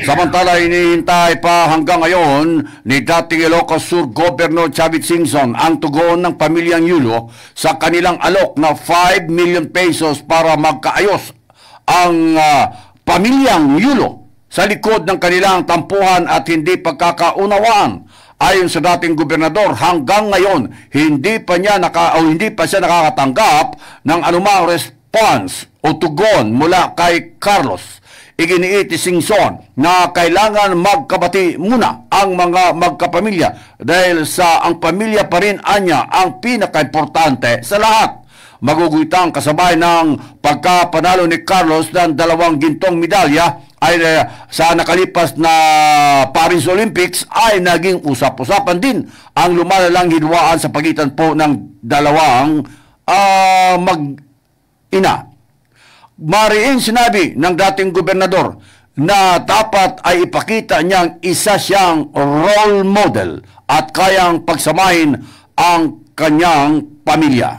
Samantala, hinihintay pa hanggang ngayon ni dating Ilocos Sur Governor Chavit Singson ang tugon ng pamilyang Yulo sa kanilang alok na 5 million pesos para magkaayos ang pamilyang Yulo sa likod ng kanilang tampuhan at hindi pagkakaunawaan. Ayon sa dating gobernador, hanggang ngayon hindi pa siya nakakatanggap ng anumang response o tugon mula kay Carlos. Iginiit ni Singson na kailangan magkabati muna ang mga magkapamilya dahil sa ang pamilya pa rin anya ang pinakaimportante sa lahat. Magugwitang kasabay ng pagkapanalo ni Carlos ng 2 gintong medalya ay sa nakalipas na Paris Olympics ay naging usap-usapan din ang lumalalang hidwaan sa pagitan po ng dalawang mag-ina. Mariing sinabi ng dating gobernador na dapat ay ipakita niyang isa siyang role model at kayang pagsamahin ang kanyang pamilya.